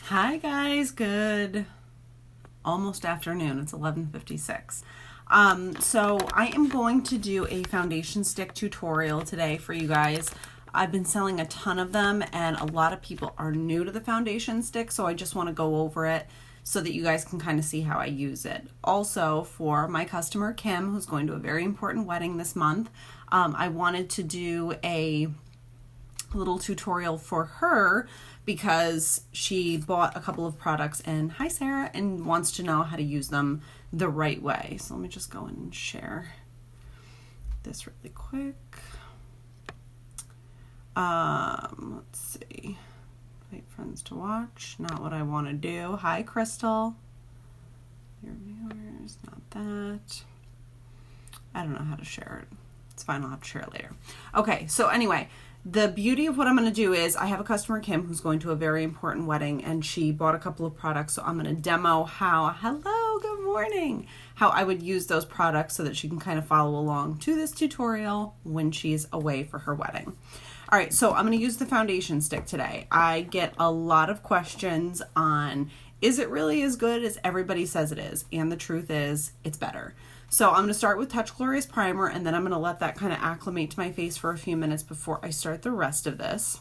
Hi guys, good almost afternoon. It's 11:56. So I am going to do a foundation stick tutorial today for you guys. I've been selling a ton of them and a lot of people are new to the foundation stick, so I just want to go over it so that you guys can kind of see how I use it. Also, for my customer Kim, who's going to a very important wedding this month, I wanted to do a little tutorial for her because she bought a couple of products and hi Sarah, and wants to know how to use them the right way. So let me just go in and share this really quick. Let's see. Wait friends to watch. Not what I want to do. Hi Crystal. Your viewers, not that. I don't know how to share it. It's fine, I'll have to share it later. Okay, so anyway, the beauty of what I'm going to do is I have a customer, Kim, who's going to a very important wedding, and she bought a couple of products, so I'm going to demo hello, good morning, how I would use those products so that she can kind of follow along to this tutorial when she's away for her wedding. All right, so I'm going to use the foundation stick today. I get a lot of questions on, is it really as good as everybody says it is? And the truth is, it's better. So I'm going to start with Touch Glorious Primer, and then I'm going to let that kind of acclimate to my face for a few minutes before I start the rest of this.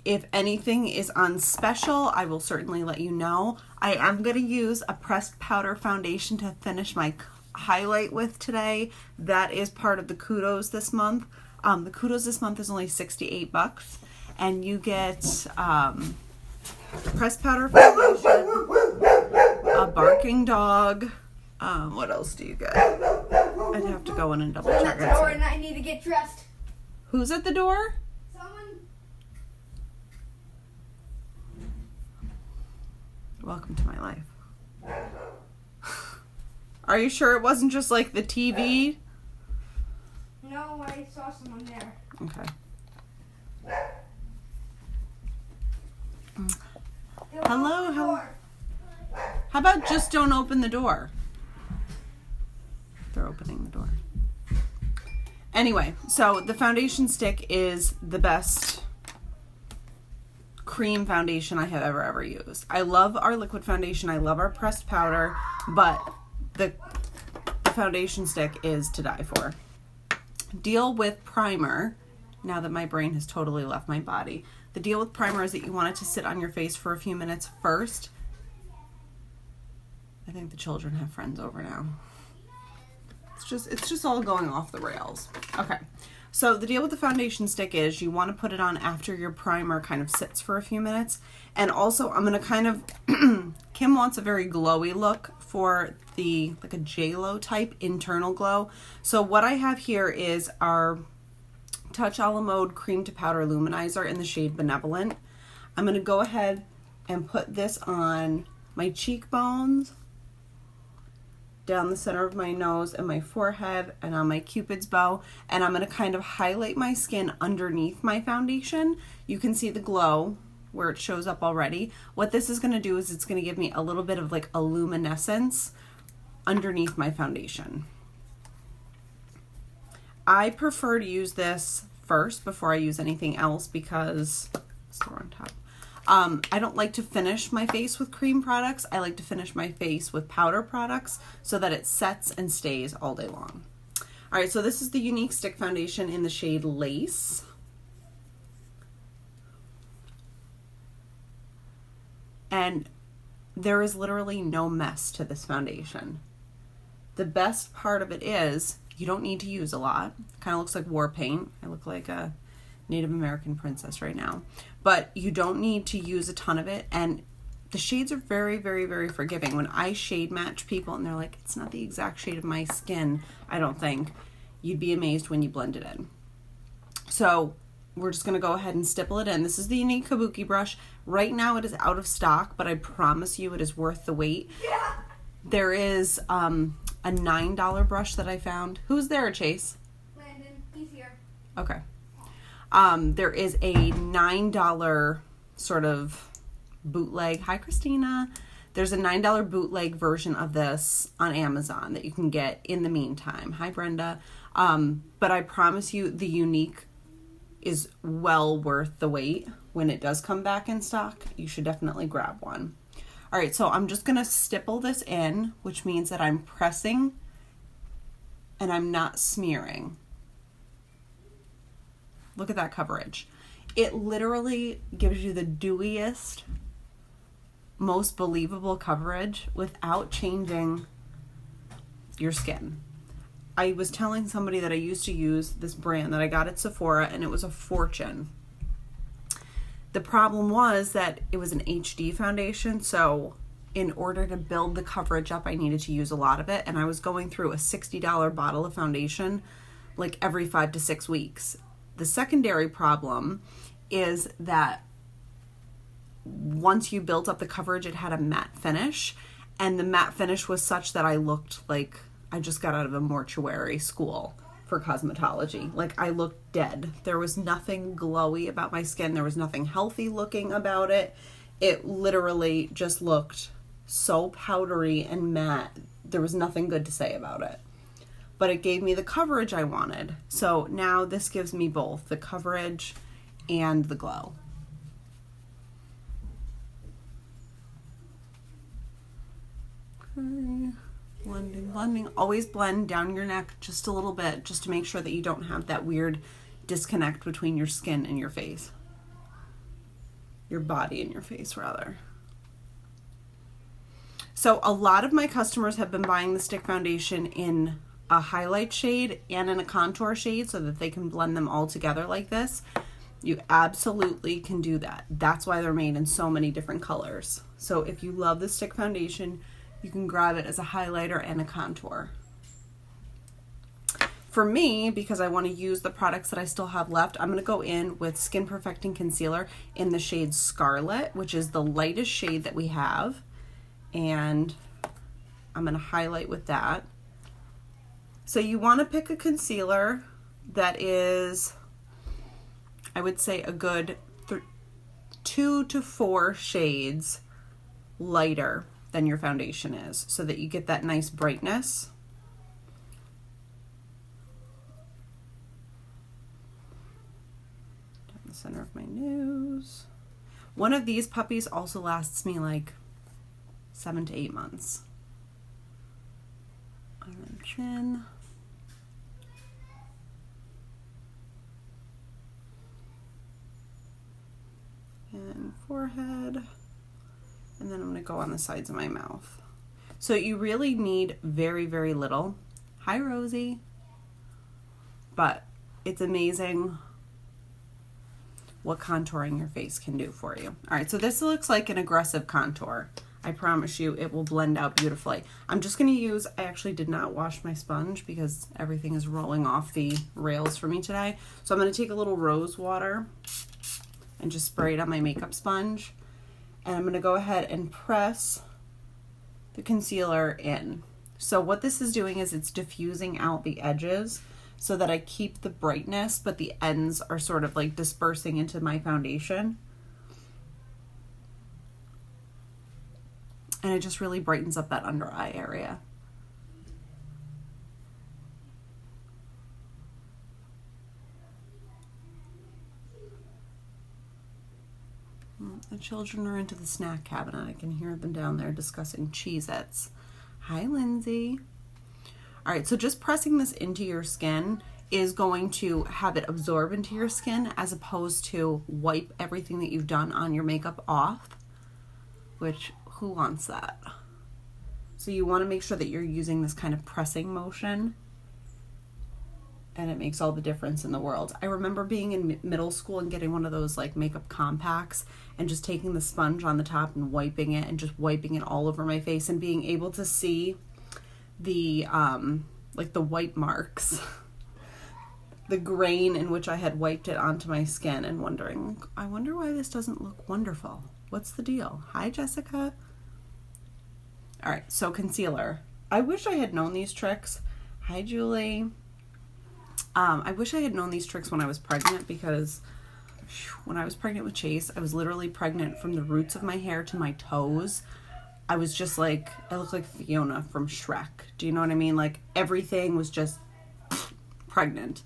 If anything is on special, I will certainly let you know. I am going to use a pressed powder foundation to finish my highlight with today. That is part of the kudos this month. The kudos this month is only $68, and you get pressed powder foundation, a barking dog. What else do you get? I'd have to go in and double check it. And I need to get dressed. Who's at the door? Someone. Welcome to my life. Are you sure it wasn't just like the TV? No, I saw someone there. Okay. Hello, hello. How about just don't open the door? They're opening the door. Anyway, so the foundation stick is the best cream foundation I have ever used. I love our liquid foundation. I love our pressed powder, but the foundation stick is to die for. Deal with primer. Now that my brain has totally left my body. The deal with primer is that you want it to sit on your face for a few minutes first. I think the children have friends over now. It's just all going off the rails. Okay, so the deal with the foundation stick is you want to put it on after your primer kind of sits for a few minutes. And also I'm going to kind of, Kim wants a very glowy look for the, like a J-Lo type internal glow. So what I have here is our Touch a la Mode Cream to Powder Luminizer in the shade Benevolent. I'm going to go ahead and put this on my cheekbones, down the center of my nose and my forehead, and on my Cupid's bow, and I'm going to kind of highlight my skin underneath my foundation. You can see the glow where it shows up already. What this is going to do is it's going to give me a little bit of like a luminescence underneath my foundation. I prefer to use this first before I use anything else because it's the wrong top. I don't like to finish my face with cream products. I like to finish my face with powder products so that it sets and stays all day long. All right, so this is the Younique Stick Foundation in the shade Lace. And there is literally no mess to this foundation. The best part of it is you don't need to use a lot. Kind of looks like war paint. I look like a Native American princess right now. But you don't need to use a ton of it, and the shades are very, very, very forgiving. When I shade match people and they're like, it's not the exact shade of my skin, I don't think, you'd be amazed when you blend it in. So we're just going to go ahead and stipple it in. This is the Younique Kabuki brush. Right now it is out of stock, but I promise you it is worth the wait. Yeah. There is a $9 brush that I found. Who's there, Chase? Landon, he's here. Okay. There is a $9 sort of bootleg. Hi, Christina. There's a $9 bootleg version of this on Amazon that you can get in the meantime. Hi, Brenda. But I promise you the Younique is well worth the wait. when it does come back in stock, you should definitely grab one. All right, so I'm just gonna stipple this in, which means that I'm pressing and I'm not smearing. Look at that coverage. It literally gives you the dewiest, most believable coverage without changing your skin. I was telling somebody that I used to use this brand that I got at Sephora, and it was a fortune. The problem was that it was an HD foundation, so in order to build the coverage up, I needed to use a lot of it, and I was going through a $60 bottle of foundation like every 5 to 6 weeks. The secondary problem is that once you built up the coverage, it had a matte finish, and the matte finish was such that I looked like I just got out of a mortuary school for cosmetology. Like, I looked dead. There was nothing glowy about my skin. There was nothing healthy looking about it. It literally just looked so powdery and matte. There was nothing good to say about it. But it gave me the coverage I wanted. So now this gives me both the coverage and the glow. Okay. Blending, blending. Always blend down your neck just a little bit, just to make sure that you don't have that weird disconnect between your skin and your face. Your body and your face, rather. So a lot of my customers have been buying the stick foundation in a highlight shade and in a contour shade so that they can blend them all together like this. You absolutely can do that. That's why they're made in so many different colors. So if you love the stick foundation, you can grab it as a highlighter and a contour. For me, because I want to use the products that I still have left, I'm going to go in with Skin Perfecting Concealer in the shade Scarlet, which is the lightest shade that we have. And I'm going to highlight with that. So you want to pick a concealer that is, I would say, a good 2 to 4 shades lighter than your foundation is, so that you get that nice brightness. Down the center of my nose. One of these puppies also lasts me like 7 to 8 months. On my chin. And forehead. And then I'm going to go on the sides of my mouth. So you really need very, very little. Hi, Rosie. But it's amazing what contouring your face can do for you. All right, so this looks like an aggressive contour. I promise you it will blend out beautifully. I'm just going to use, I actually did not wash my sponge because everything is rolling off the rails for me today. So I'm going to take a little rose water and just spray it on my makeup sponge. And I'm going to go ahead and press the concealer in. So what this is doing is it's diffusing out the edges so that I keep the brightness, but the ends are sort of like dispersing into my foundation. And it just really brightens up that under eye area. The children are into the snack cabinet. I can hear them down there discussing Cheez-Its. Hi, Lindsay. All right, so just pressing this into your skin is going to have it absorb into your skin as opposed to wipe everything that you've done on your makeup off, which who wants that? So you want to make sure that you're using this kind of pressing motion, and it makes all the difference in the world. I remember being in middle school and getting one of those like makeup compacts and just taking the sponge on the top and wiping it and just wiping it all over my face and being able to see the like the white marks, the grain in which I had wiped it onto my skin, and wondering, I wonder why this doesn't look wonderful. What's the deal? Hi, Jessica. All right, so concealer. I wish I had known these tricks. Hi, Julie. I wish I had known these tricks when I was pregnant, because when I was pregnant with Chase, I was literally pregnant from the roots of my hair to my toes. I was just like, I looked like Fiona from Shrek. Do you know what I mean? Like everything was just pregnant.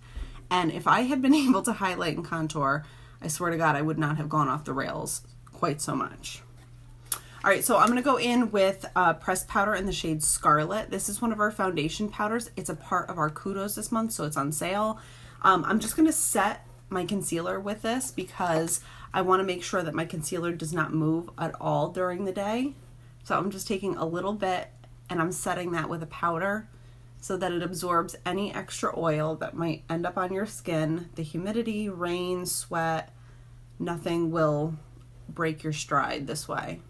And if I had been able to highlight and contour, I swear to God, I would not have gone off the rails quite so much. All right, so I'm going to go in with pressed powder in the shade Scarlet. This is one of our foundation powders. It's a part of our Kudos this month, so it's on sale. I'm just going to set my concealer with this because I want to make sure that my concealer does not move at all during the day. So I'm just taking a little bit and I'm setting that with a powder so that it absorbs any extra oil that might end up on your skin. The humidity, rain, sweat, nothing will break your stride this way.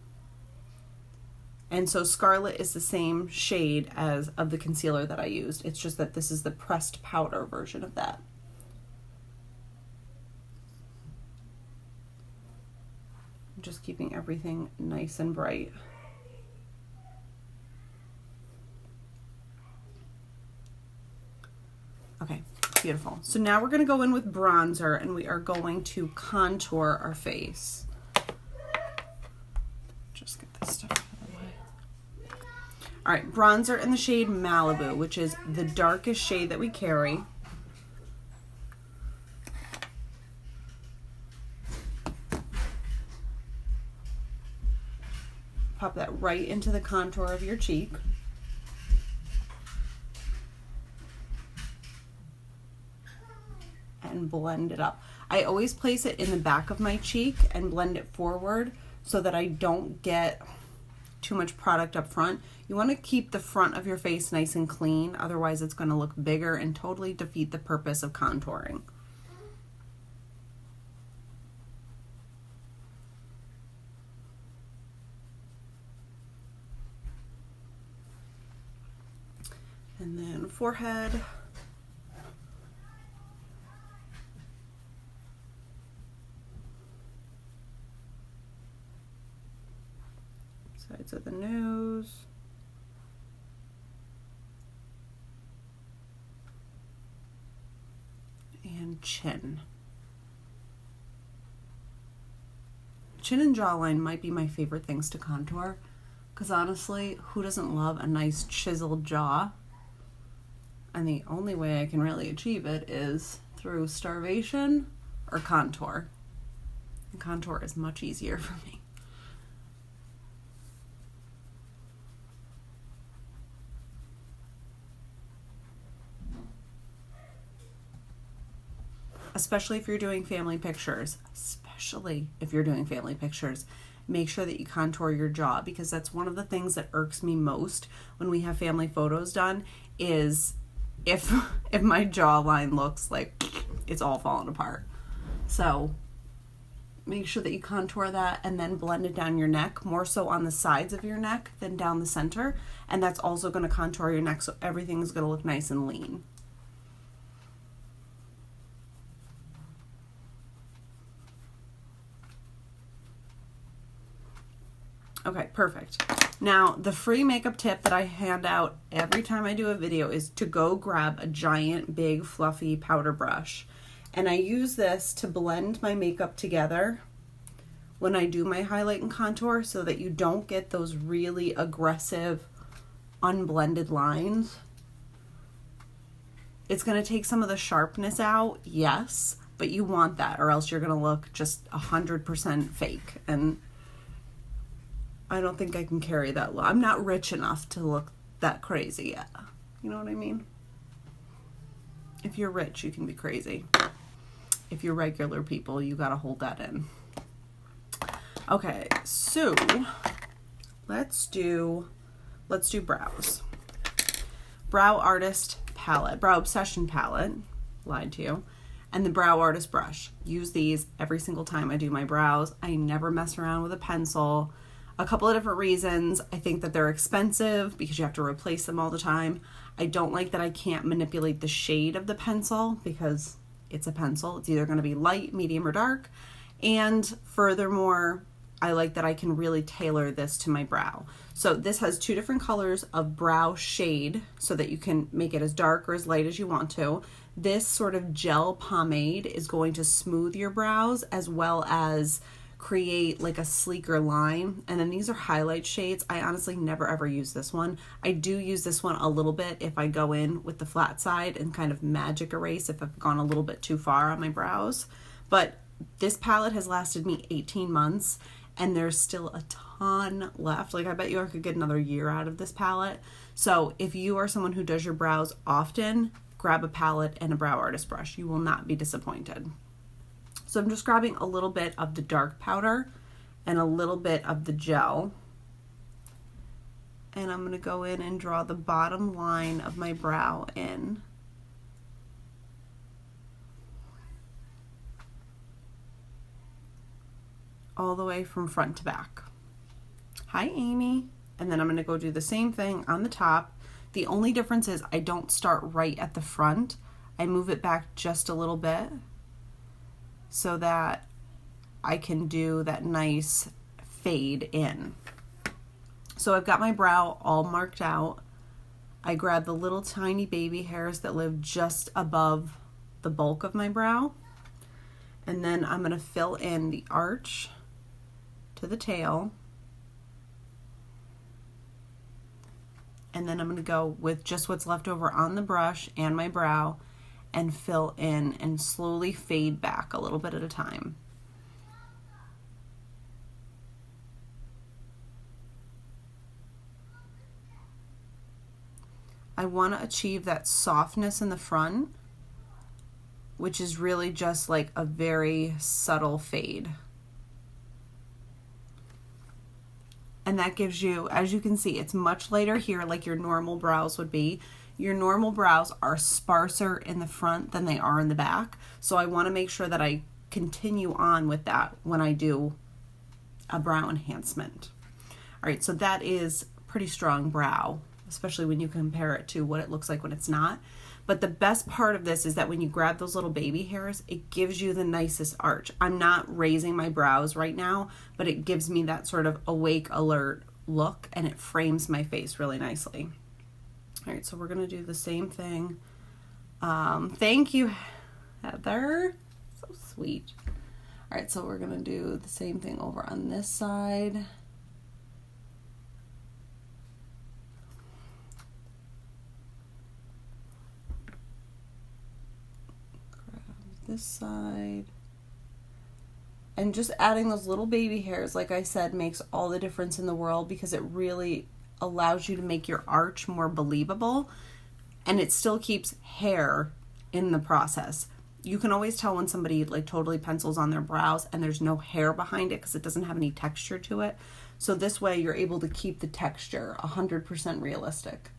And so Scarlet is the same shade as of the concealer that I used. It's just that this is the pressed powder version of that. I'm just keeping everything nice and bright. Okay, beautiful. So now we're going to go in with bronzer and we are going to contour our face. Just get this stuff out of the way. All right, bronzer in the shade Malibu, which is the darkest shade that we carry. Pop that right into the contour of your cheek. And blend it up. I always place it in the back of my cheek and blend it forward so that I don't get too much product up front. You want to keep the front of your face nice and clean, otherwise it's going to look bigger and totally defeat the purpose of contouring. And then forehead. Sides of the nose. And chin. Chin and jawline might be my favorite things to contour, because honestly, who doesn't love a nice chiseled jaw? And the only way I can really achieve it is through starvation or contour. And contour is much easier for me. Especially if you're doing family pictures, make sure that you contour your jaw, because that's one of the things that irks me most when we have family photos done is if my jawline looks like it's all falling apart. So make sure that you contour that and then blend it down your neck, more so on the sides of your neck than down the center. And that's also going to contour your neck so everything's going to look nice and lean. Okay, perfect. Now, the free makeup tip that I hand out every time I do a video is to go grab a giant, big, fluffy powder brush. And I use this to blend my makeup together when I do my highlight and contour so that you don't get those really aggressive, unblended lines. It's going to take some of the sharpness out, yes, but you want that, or else you're going to look just 100% fake. And I don't think I can carry that look. I'm not rich enough to look that crazy yet. You know what I mean? If you're rich, you can be crazy. If you're regular people, you gotta hold that in. Okay, so let's do brows. Brow Artist palette, Brow Obsession palette, lied to you, and the Brow Artist brush. Use these every single time I do my brows. I never mess around with a pencil. A couple of different reasons. I think that they're expensive because you have to replace them all the time. I don't like that I can't manipulate the shade of the pencil because it's a pencil. It's either going to be light, medium, or dark. And furthermore, I like that I can really tailor this to my brow. So this has two different colors of brow shade so that you can make it as dark or as light as you want to. This sort of gel pomade is going to smooth your brows as well as create like a sleeker line. And then these are highlight shades. I honestly never ever use this one. I do use this one a little bit if I go in with the flat side and kind of magic erase if I've gone a little bit too far on my brows. But this palette has lasted me 18 months and there's still a ton left. Like I bet you I could get another year out of this palette. So if you are someone who does your brows often, grab a palette and a brow artist brush. You will not be disappointed. So I'm just grabbing a little bit of the dark powder and a little bit of the gel. And I'm going to go in and draw the bottom line of my brow in. All the way from front to back. Hi, Amy. And then I'm going to go do the same thing on the top. The only difference is I don't start right at the front. I move it back just a little bit so that I can do that nice fade in. So I've got my brow all marked out. I grab the little tiny baby hairs that live just above the bulk of my brow. And then I'm going to fill in the arch to the tail. And then I'm going to go with just what's left over on the brush and my brow and fill in and slowly fade back a little bit at a time. I want to achieve that softness in the front, which is really just like a very subtle fade. And that gives you, as you can see, it's much lighter here like your normal brows would be. Your normal brows are sparser in the front than they are in the back. So I want to make sure that I continue on with that when I do a brow enhancement. All right, so that is pretty strong brow, especially when you compare it to what it looks like when it's not. But the best part of this is that when you grab those little baby hairs, it gives you the nicest arch. I'm not raising my brows right now, but it gives me that sort of awake, alert look, and it frames my face really nicely. All right, so we're gonna do the same thing. Thank you, Heather. So sweet. All right, so we're gonna do the same thing over on this side. This side, and just adding those little baby hairs, like I said, makes all the difference in the world because it really allows you to make your arch more believable, and it still keeps hair in the process. You can always tell when somebody like totally pencils on their brows and there's no hair behind it because it doesn't have any texture to it. So this way you're able to keep the texture 100% realistic.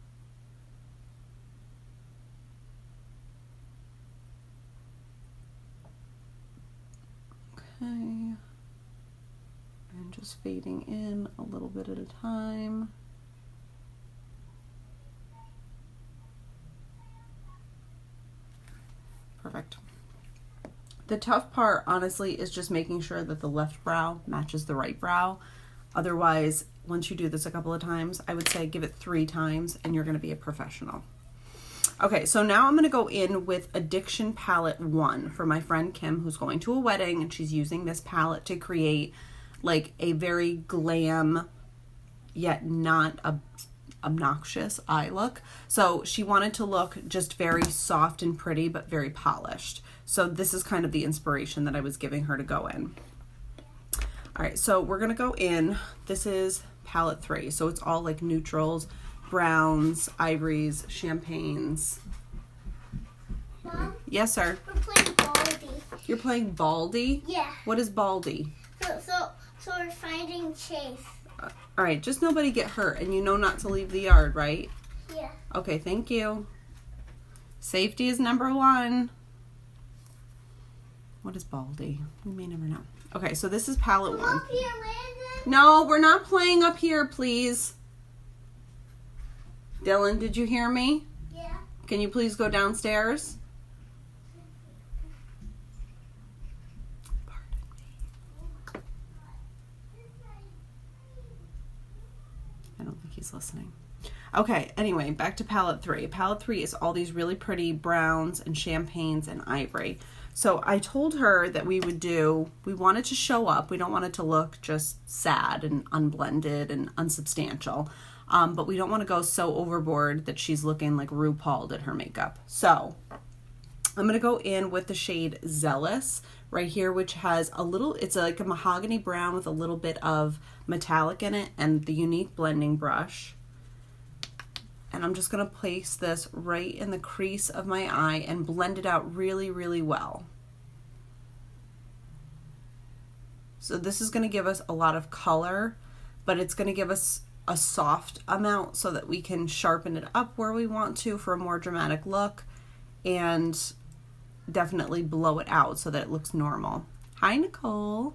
Okay, and just fading in a little bit at a time. Perfect. The tough part, honestly, is just making sure that the left brow matches the right brow. Otherwise, once you do this a couple of times, I would say give it 3 times and you're going to be a professional. Okay, so now I'm going to go in with Addiction Palette 1 for my friend Kim, who's going to a wedding, and she's using this palette to create like a very glam yet not obnoxious eye look. So she wanted to look just very soft and pretty but very polished. So this is kind of the inspiration that I was giving her to go in. All right, so we're going to go in. This is palette 3, so it's all like neutrals, browns, ivories, champagnes. Mom? Yes, sir. We're playing Baldy. You're playing Baldy? Yeah. What is Baldy? So we're finding Chase. All right, just nobody get hurt, and you know not to leave the yard, right? Yeah. Okay, thank you. Safety is number 1. What is Baldy? We may never know. Okay, so this is palette 1. Up here, Landon. No, we're not playing up here, please. Dylan, did you hear me? Yeah. Can you please go downstairs? Pardon me. I don't think he's listening. Okay, anyway, back to palette 3. Palette 3 is all these really pretty browns and champagnes and ivory. So I told her that we wanted to show up. We don't want it to look just sad and unblended and unsubstantial. But we don't want to go so overboard that she's looking like RuPaul did her makeup. So I'm going to go in with the shade Zealous right here, which has a little, it's like a mahogany brown with a little bit of metallic in it, and the Younique blending brush. And I'm just going to place this right in the crease of my eye and blend it out really, really well. So this is going to give us a lot of color, but it's going to give us a soft amount so that we can sharpen it up where we want to for a more dramatic look, and definitely blow it out so that it looks normal. Hi, Nicole.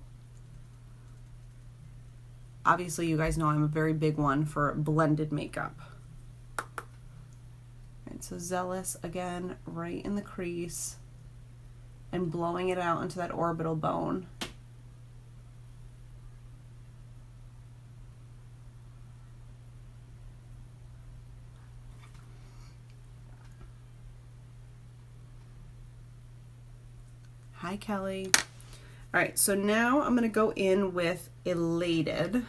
Obviously, you guys know I'm a very big one for blended makeup. Right, so Zealous again, right in the crease, and blowing it out into that orbital bone. Hi, Kelly. All right, so now I'm going to go in with Elated,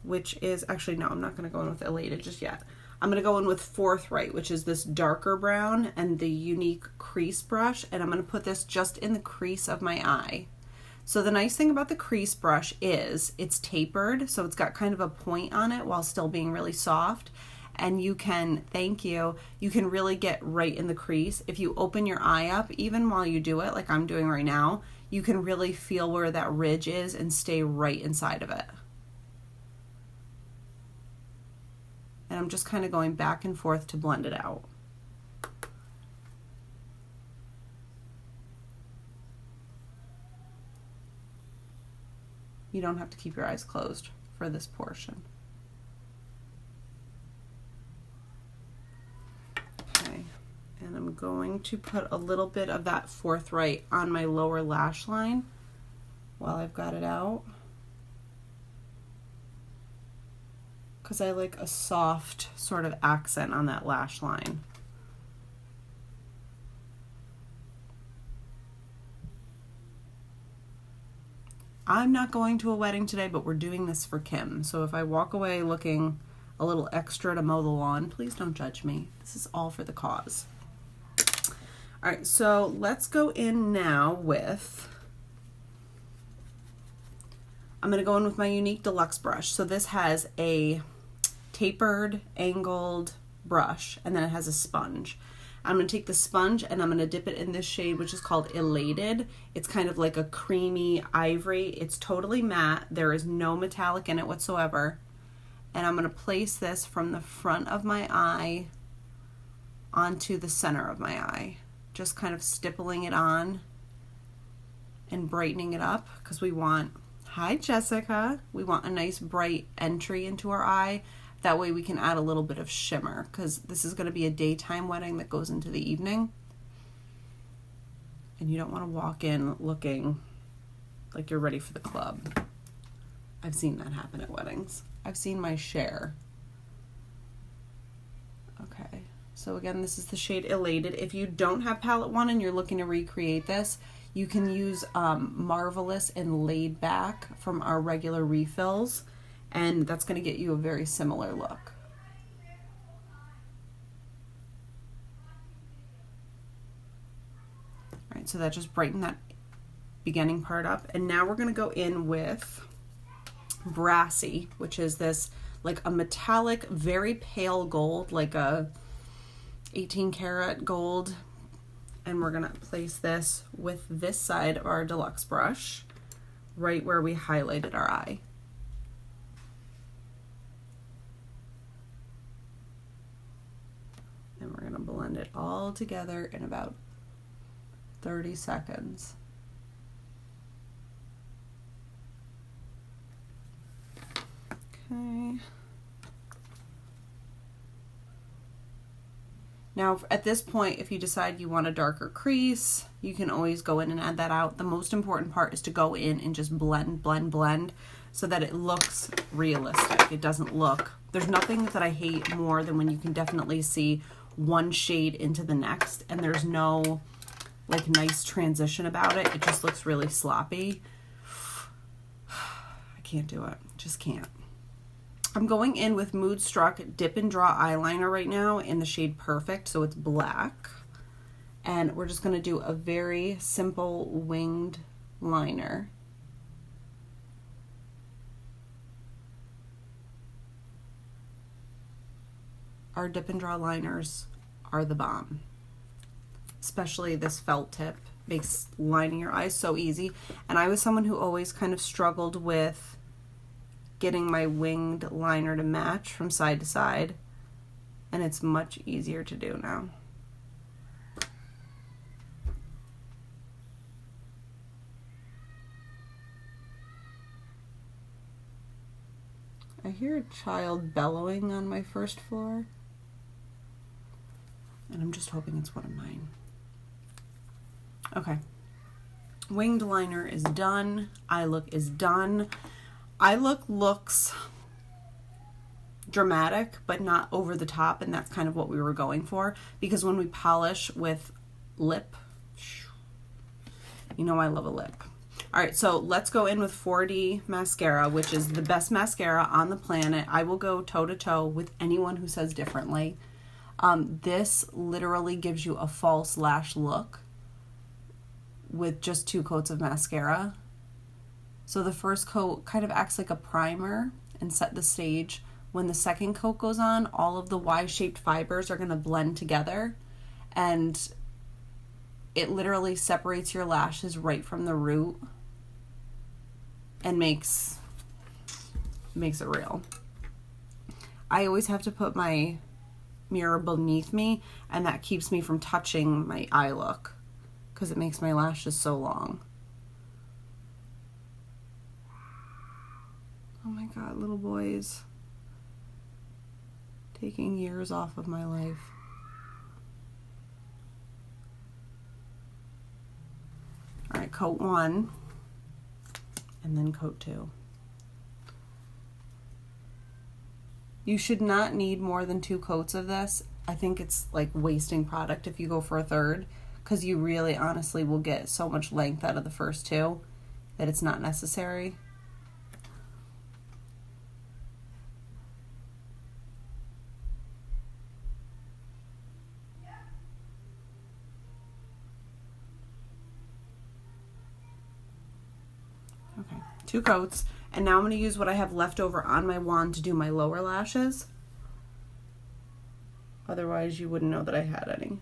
which is, actually, no, I'm not going to go in with Elated just yet. I'm going to go in with Forthright, which is this darker brown, and the Younique crease brush, and I'm going to put this just in the crease of my eye. So the nice thing about the crease brush is it's tapered, so it's got kind of a point on it while still being really soft. And you can, thank you, you can really get right in the crease. If you open your eye up, even while you do it, like I'm doing right now, you can really feel where that ridge is and stay right inside of it. And I'm just kind of going back and forth to blend it out. You don't have to keep your eyes closed for this portion. And I'm going to put a little bit of that Forthright on my lower lash line while I've got it out, because I like a soft sort of accent on that lash line. I'm not going to a wedding today, but we're doing this for Kim. So if I walk away looking a little extra to mow the lawn, please don't judge me. This is all for the cause. All right, so let's go in now with, I'm going to go in with my Younique Deluxe brush. So this has a tapered, angled brush, and then it has a sponge. I'm going to take the sponge and I'm going to dip it in this shade, which is called Elated. It's kind of like a creamy ivory. It's totally matte. There is no metallic in it whatsoever. And I'm going to place this from the front of my eye onto the center of my eye. Just kind of stippling it on and brightening it up, because we want, hi Jessica, we want a nice bright entry into our eye. That way we can add a little bit of shimmer, because this is going to be a daytime wedding that goes into the evening. And you don't want to walk in looking like you're ready for the club. I've seen that happen at weddings. I've seen my share. Okay. So again, this is the shade Elated. If you don't have palette one and you're looking to recreate this, you can use Marvelous and Laid Back from our regular refills, and that's going to get you a very similar look. All right, so that just brightened that beginning part up. And now we're going to go in with Brassy, which is this like a metallic, very pale gold, like a 18 karat gold, and we're gonna place this with this side of our deluxe brush right where we highlighted our eye. And we're gonna blend it all together in about 30 seconds. Okay. Now at this point, if you decide you want a darker crease, you can always go in and add that out. The most important part is to go in and just blend, blend, blend so that it looks realistic. It doesn't look, there's nothing that I hate more than when you can definitely see one shade into the next and there's no like nice transition about it. It just looks really sloppy. I can't do it, just can't. I'm going in with Moodstruck Dip and Draw Eyeliner right now in the shade Perfect, so it's black. And we're just going to do a very simple winged liner. Our dip and draw liners are the bomb. Especially this felt tip makes lining your eyes so easy. And I was someone who always kind of struggled with getting my winged liner to match from side to side. And it's much easier to do now. I hear a child bellowing on my first floor. And I'm just hoping it's one of mine. Okay. Winged liner is done. Eye look is done. Eye look looks dramatic, but not over the top, and that's kind of what we were going for, because when we polish with lip, you know I love a lip. All right, so let's go in with 4D mascara, which is the best mascara on the planet. I will go toe-to-toe with anyone who says differently. This literally gives you a false lash look with just 2 coats of mascara. So the first coat kind of acts like a primer and set the stage. When the second coat goes on, all of the Y-shaped fibers are going to blend together, and it literally separates your lashes right from the root and makes it real. I always have to put my mirror beneath me, and that keeps me from touching my eye look because it makes my lashes so long. Oh my god, little boys. Taking years off of my life. All right, coat 1 and then coat 2. You should not need more than 2 coats of this. I think it's like wasting product if you go for a third, because you really honestly will get so much length out of the first 2 that it's not necessary. Okay, 2 coats. And now I'm going to use what I have left over on my wand to do my lower lashes. Otherwise, you wouldn't know that I had any.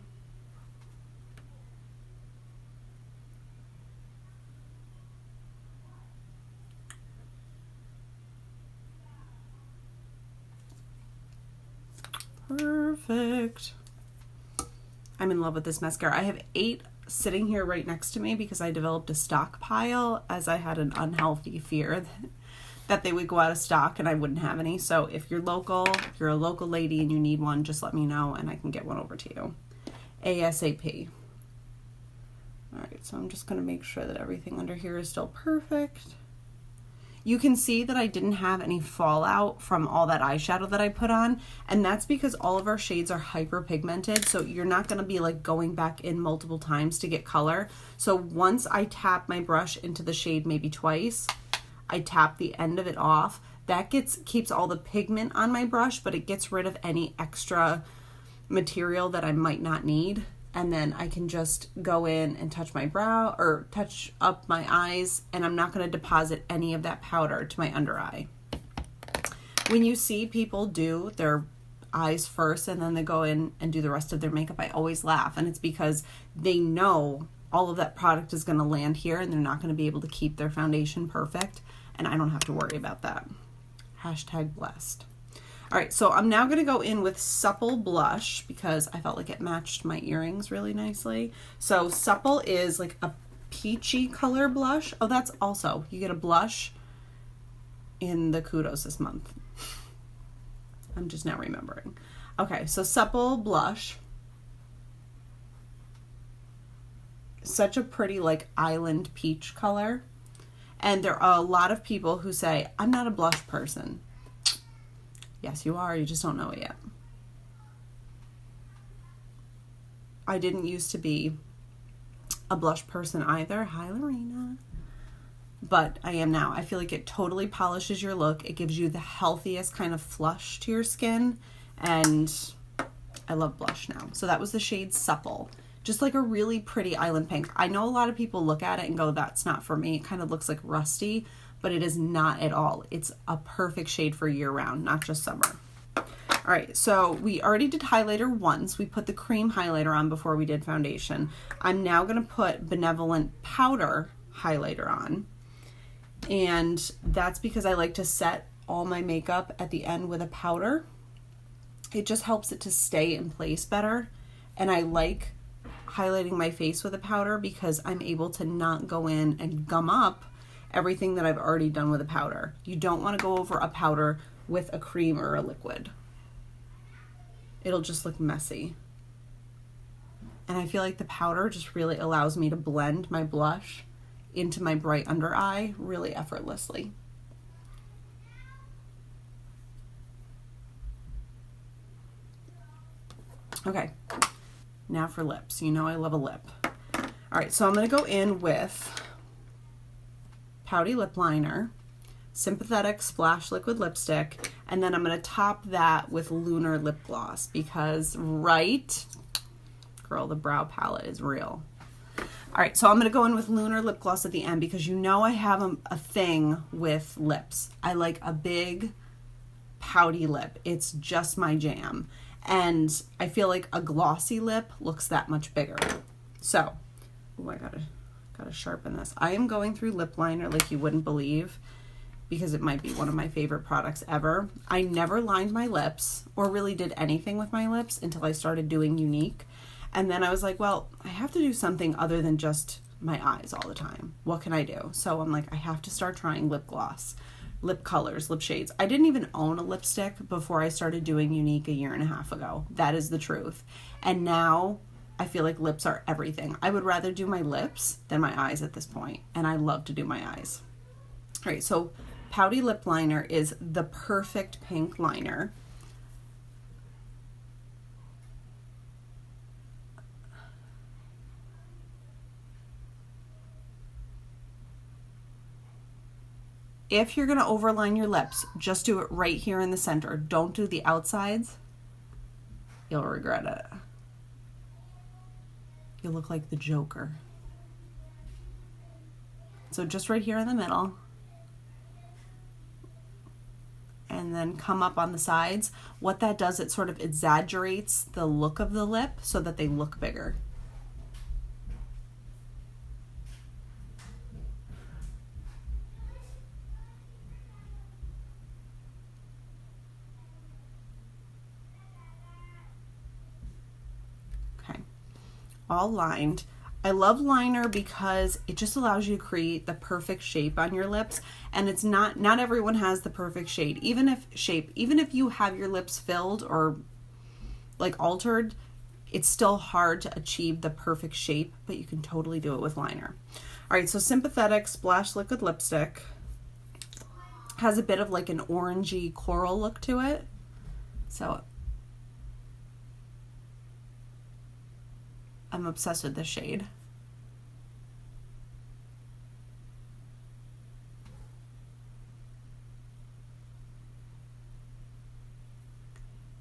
Perfect. I'm in love with this mascara. I have 8 sitting here right next to me because I developed a stockpile as I had an unhealthy fear that they would go out of stock and I wouldn't have any. So if you're local, if you're a local lady and you need one, just let me know and I can get one over to you ASAP. All right, so I'm just going to make sure that everything under here is still perfect. You can see that I didn't have any fallout from all that eyeshadow that I put on, and that's because all of our shades are hyperpigmented, so you're not going to be like going back in multiple times to get color. So once I tap my brush into the shade maybe twice, I tap the end of it off. That keeps all the pigment on my brush, but it gets rid of any extra material that I might not need. And then I can just go in and touch my brow or touch up my eyes, and I'm not going to deposit any of that powder to my under eye. When you see people do their eyes first and then they go in and do the rest of their makeup, I always laugh, and it's because they know all of that product is going to land here and they're not going to be able to keep their foundation perfect, and I don't have to worry about that. Hashtag blessed. All right, so I'm now going to go in with Supple Blush because I felt like it matched my earrings really nicely. So Supple is like a peachy color blush. Oh, that's also, you get a blush in the kudos this month. I'm just now remembering. Okay, so Supple Blush. Such a pretty like island peach color. And there are a lot of people who say, I'm not a blush person. Yes, you are. You just don't know it yet. I didn't used to be a blush person either. Hi, Lorena. But I am now. I feel like it totally polishes your look. It gives you the healthiest kind of flush to your skin. And I love blush now. So that was the shade Supple. just like a really pretty island pink. I know a lot of people look at it and go, that's not for me. It kind of looks like rusty, but it is not at all. It's a perfect shade for year round, not just summer. All right, so we already did highlighter once. We put the cream highlighter on before we did foundation. I'm now gonna put Benevolent powder highlighter on. And that's because I like to set all my makeup at the end with a powder. It just helps it to stay in place better. And I like highlighting my face with a powder because I'm able to not go in and gum up everything that I've already done with a powder. You don't want to go over a powder with a cream or a liquid. It'll just look messy. And I feel like the powder just really allows me to blend my blush into my bright under eye really effortlessly. Okay, now for lips. You know I love a lip. All right, so I'm gonna go in with Pouty lip liner, Sympathetic Splash Liquid Lipstick, and then I'm gonna top that with Lunar Lip Gloss because, right, girl, the brow palette is real. All right, so I'm gonna go in with Lunar Lip Gloss at the end because you know I have a thing with lips. I like a big pouty lip. It's just my jam. And I feel like a glossy lip looks that much bigger. So, oh, I gotta sharpen this. I am going through lip liner like you wouldn't believe because it might be one of my favorite products ever. I never lined my lips or really did anything with my lips until I started doing Younique. And then I was like, well, I have to do something other than just my eyes all the time. What can I do? So I'm like, I have to start trying lip gloss, lip colors, lip shades. I didn't even own a lipstick before I started doing Younique 1.5 years ago. That is the truth. And now I feel like lips are everything. I would rather do my lips than my eyes at this point, and I love to do my eyes. All right, so Pouty lip liner is the perfect pink liner. If you're going to overline your lips, just do it right here in the center. Don't do the outsides. You'll regret it. You look like the Joker. So just right here in the middle. And then come up on the sides. What that does, it sort of exaggerates the look of the lip so that they look bigger. All lined. I love liner because it just allows you to create the perfect shape on your lips, and it's not everyone has the perfect shade. Even if you have your lips filled or like altered, it's still hard to achieve the perfect shape, but you can totally do it with liner. All right, so Sympathetic Splash Liquid Lipstick has a bit of like an orangey coral look to it. So I'm obsessed with this shade.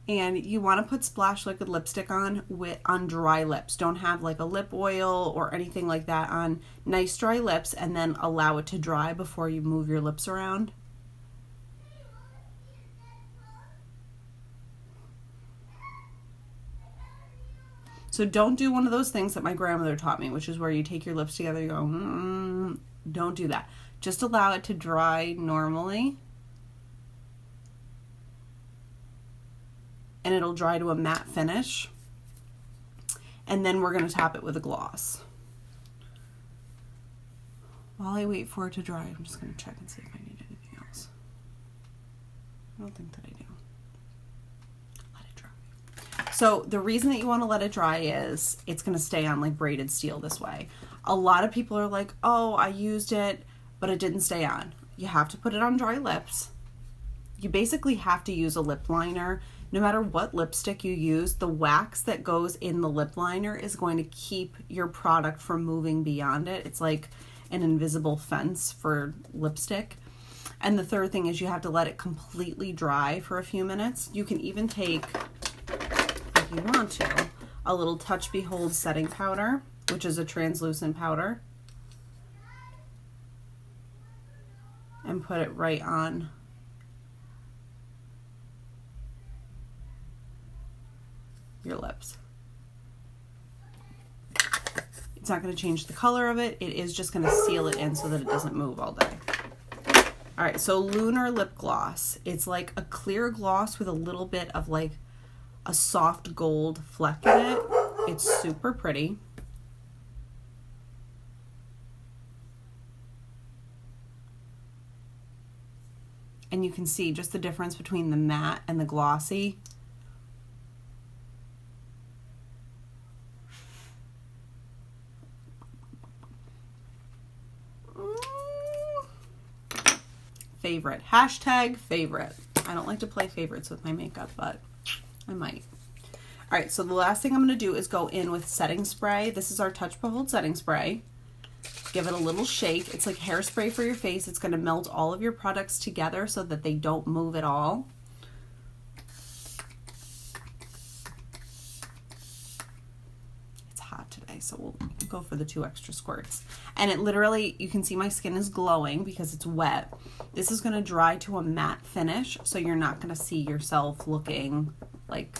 And you want to put Splash Liquid Lipstick on dry lips. Don't have like a lip oil or anything like that on. Nice dry lips, and then allow it to dry before you move your lips around. So don't do one of those things that my grandmother taught me, which is where you take your lips together, you go, don't do that. Just allow it to dry normally. And it'll dry to a matte finish. And then we're going to top it with a gloss. While I wait for it to dry, I'm just going to check and see if I need anything else. I don't think that I do. So the reason that you want to let it dry is it's going to stay on like braided steel this way. A lot of people are like, oh, I used it, but it didn't stay on. You have to put it on dry lips. You basically have to use a lip liner. No matter what lipstick you use, the wax that goes in the lip liner is going to keep your product from moving beyond it. It's like an invisible fence for lipstick. And the third thing is you have to let it completely dry for a few minutes. You can even take, if you want to, a little Touch Behold setting powder, which is a translucent powder, and put it right on your lips. It's not going to change the color of it. It is just going to seal it in so that it doesn't move all day. All right, so Lunar Lip Gloss. It's like a clear gloss with a little bit of like a soft gold fleck in it. It's super pretty. And you can see just the difference between the matte and the glossy. Favorite. Hashtag favorite. I don't like to play favorites with my makeup, but I might. All right, so the last thing I'm going to do is go in with setting spray. This is our Touch Behold setting spray. Give it a little shake. It's like hairspray for your face. It's going to melt all of your products together so that they don't move at all. It's hot today, so we'll go for the 2 extra squirts. And it literally, you can see my skin is glowing because it's wet. This is going to dry to a matte finish, so you're not going to see yourself looking like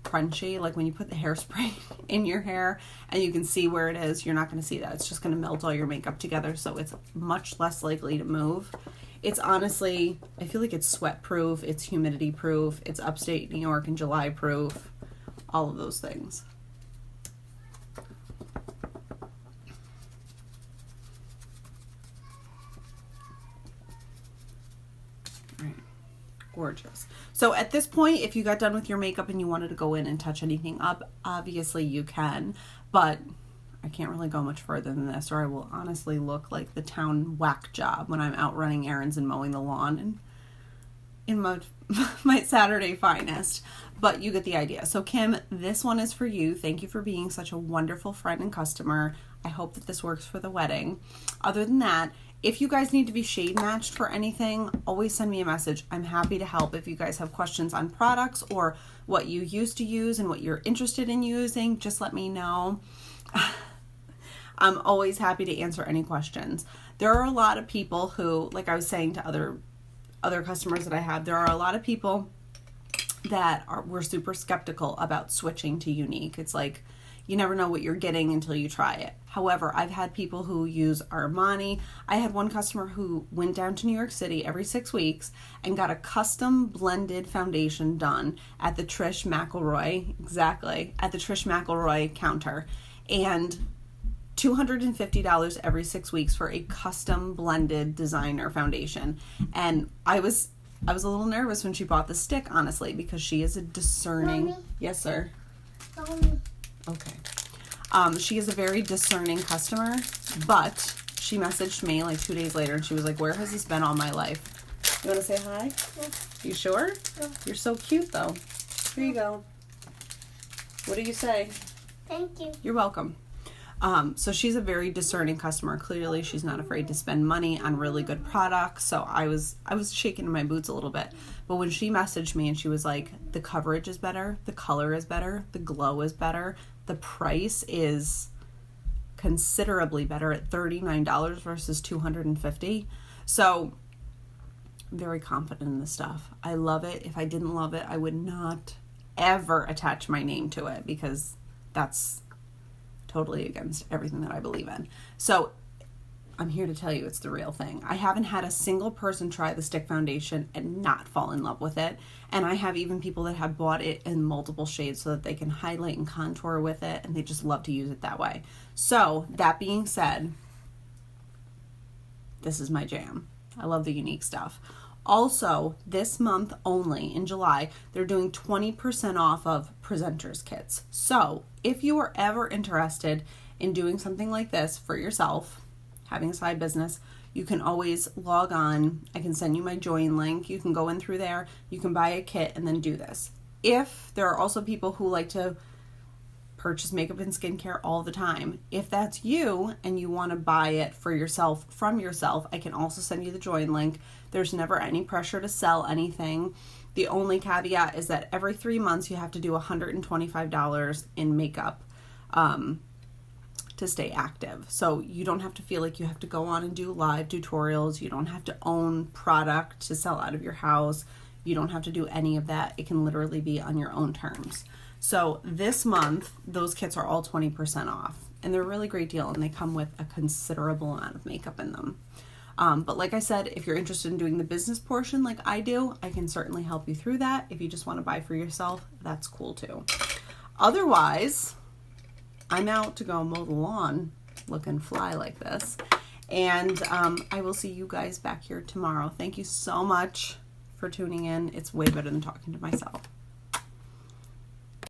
crunchy. Like when you put the hairspray in your hair and you can see where it is, you're not going to see that. It's just going to melt all your makeup together, so it's much less likely to move. It's honestly, I feel like it's sweat proof, it's humidity proof, it's upstate New York and July proof, all of those things. Gorgeous. So at this point, if you got done with your makeup and you wanted to go in and touch anything up, obviously you can, but I can't really go much further than this, or I will honestly look like the town whack job when I'm out running errands and mowing the lawn and in my Saturday finest. But you get the idea. So Kim, this one is for you. Thank you for being such a wonderful friend and customer. I hope that this works for the wedding. Other than that, if you guys need to be shade matched for anything, always send me a message. I'm happy to help if you guys have questions on products or what you used to use and what you're interested in using. Just let me know. I'm always happy to answer any questions. There are a lot of people who, like I was saying to other customers that I have, there are a lot of people that were super skeptical about switching to Younique. It's like, you never know what you're getting until you try it. However, I've had people who use Armani. I had one customer who went down to New York City every 6 weeks and got a custom blended foundation done at the Trish McElroy, at the Trish McElroy counter. And $250 every 6 weeks for a custom blended designer foundation. And I was a little nervous when she bought the stick, honestly, because she is a discerning... Mommy? Yes, sir? Mommy. Okay. She is a very discerning customer, but she messaged me like 2 days later and she was like, where has this been all my life? You want to say hi? Yeah. You sure? Yeah. You're so cute, though. Here you go. What do you say? Thank you. You're welcome. So she's a very discerning customer. Clearly, she's not afraid to spend money on really good products. So I was shaking in my boots a little bit. But when she messaged me and she was like, the coverage is better, the color is better, the glow is better, the price is considerably better at $39 versus $250. So I'm very confident in this stuff. I love it. If I didn't love it, I would not ever attach my name to it because that's totally against everything that I believe in. So I'm here to tell you it's the real thing. I haven't had a single person try the stick foundation and not fall in love with it. And I have even people that have bought it in multiple shades so that they can highlight and contour with it, and they just love to use it that way. So that being said, this is my jam. I love the Younique stuff. Also, this month only, in July, they're doing 20% off of presenters kits. So if you are ever interested in doing something like this for yourself, having a side business, you can always log on. I can send you my join link. You can go in through there. You can buy a kit and then do this. If there are also people who like to purchase makeup and skincare all the time. If that's you and you want to buy it for yourself, from yourself, I can also send you the join link. There's never any pressure to sell anything. The only caveat is that every 3 months you have to do $125 in makeup to stay active. So you don't have to feel like you have to go on and do live tutorials. You don't have to own product to sell out of your house. You don't have to do any of that. It can literally be on your own terms. So this month, those kits are all 20% off, and they're a really great deal, and they come with a considerable amount of makeup in them. But like I said, if you're interested in doing the business portion like I do, I can certainly help you through that. If you just want to buy for yourself, that's cool too. Otherwise, I'm out to go mow the lawn looking fly like this, and I will see you guys back here tomorrow. Thank you so much for tuning in. It's way better than talking to myself.